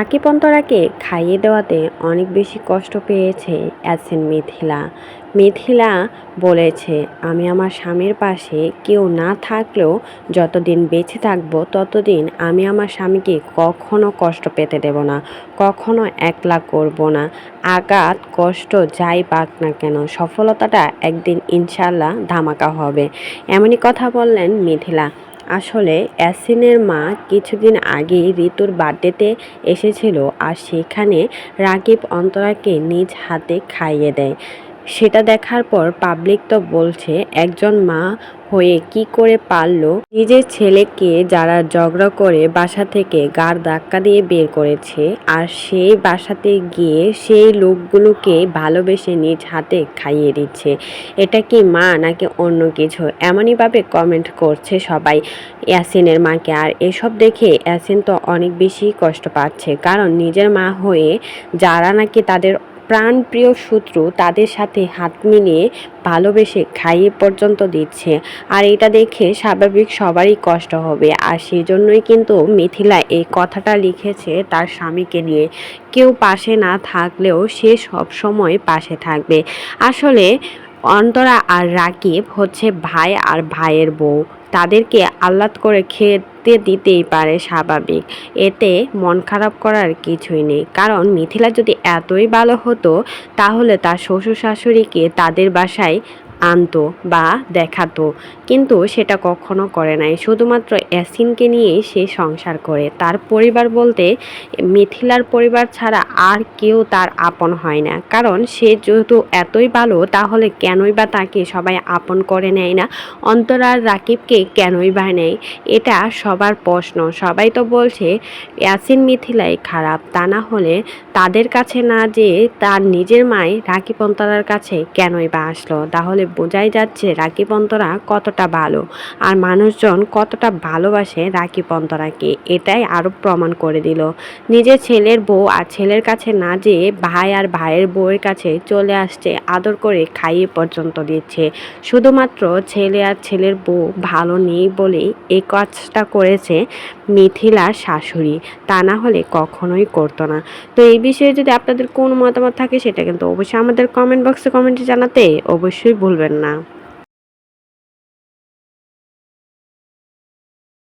রাকিব অন্তরাকে খাইয়ে দেওয়াতে অনেক বেশি কষ্ট পেয়েছে ইয়াসিন মিথিলা। মিথিলা বলেছে, আমি আমার স্বামীর পাশে কেউ না থাকলেও যতদিন বেঁচে থাকবো ততদিন আমি আমার স্বামীকে কখনো কষ্ট পেতে দেব না, কখনো একলা করব না। আঘাত কষ্ট যাই পাক না কেন, সফলতাটা একদিন ইনশাল্লাহ ধামাকা হবে। এমনই কথা বললেন মিথিলা। আসলে ইয়াসিনের মা কিছুদিন আগেই ঋতুর বার্থডেতে এসেছিল, আর সেখানে রাকিব অন্তরাকে নিজ হাতে খাইয়ে দেয়। সেটা দেখার পর পাবলিক তো বলছে, একজন মা হয়ে কি করে পারলো নিজের ছেলেকে যারা ঝগড়া করে বাসা থেকে গাড় ধাক্কা দিয়ে বের করেছে, আর সেই বাসাতে গিয়ে সেই লোকগুলোকে ভালোবেসে নিজ হাতে খাইয়ে দিচ্ছে। এটা কি মা নাকি অন্য কিছু? এমনইভাবে কমেন্ট করছে সবাই ইয়াসিনের মাকে। আর এসব দেখে ইয়াসিন তো অনেক বেশি কষ্ট পাচ্ছে, কারণ নিজের মা হয়ে যারা নাকি তাদের প্রাণপ্রিয় শত্রু তাদের সাথে হাত মিলিয়ে ভালোবেসে খাইয়ে পর্যন্ত দিচ্ছে। আর এটা দেখে স্বাভাবিক সবারই কষ্ট হবে। আর সেই জন্যই কিন্তু মিথিলা এই কথাটা লিখেছে তার স্বামীকে নিয়ে। কেউ পাশে না থাকলেও সে সব সময় পাশে থাকবে। আসলে অন্তরা আর রাকিব হচ্ছে ভাই আর ভাইয়ের বউ, তাদেরকে আহ্লাদ করে খেতে দিতেই পারে, স্বাভাবিক। এতে মন খারাপ করার কিছুই নেই, কারণ মিথিলা যদি এতই ভালো হতো তাহলে তার শ্বশুর শাশুড়িকে তাদের বাসায় আনতো বা দেখাতো, কিন্তু সেটা কখনো করে নাই। শুধুমাত্র ইয়াসিনকে নিয়েই সে সংসার করে। তার পরিবার বলতে মিথিলার পরিবার ছাড়া আর কেউ তার আপন হয় না, কারণ সে যেহেতু এতই ভালো তাহলে কেনই বা তাকে সবাই আপন করে নেয় না, অন্তরা আর রাকিবকে কেনই বা নেয়? এটা সবার প্রশ্ন। সবাই তো বলছে ইয়াসিন মিথিলাই খারাপ, তা না হলে তাদের কাছে না যেয়ে তার নিজের মাই রাকিব অন্তরার কাছে কেনই বা আসলো? তাহলে বোঝাই যাচ্ছে রাকিব অন্তরা কতটা ভালো, আর মানুষজন কতটা ভালোবাসে রাকিব অন্তরাকে। এটাই আরও প্রমাণ করে দিল। নিজের ছেলের বউ আর ছেলের কাছে না যেয়ে ভাই আর ভাইয়ের বউয়ের কাছে চলে আসছে, আদর করে খাইয়ে পর্যন্ত দিচ্ছে। শুধুমাত্র ছেলে আর ছেলের বউ ভালো নেই বলেই এই কাজটা করেছে মিথিলার শাশুড়ি, তা না হলে কখনোই করতো না। তো এই বিষয়ে যদি আপনাদের কোনো মতামত থাকে সেটা কিন্তু অবশ্যই আমাদের কমেন্ট বক্সে কমেন্টে জানাতে অবশ্যই ভুলবেন না।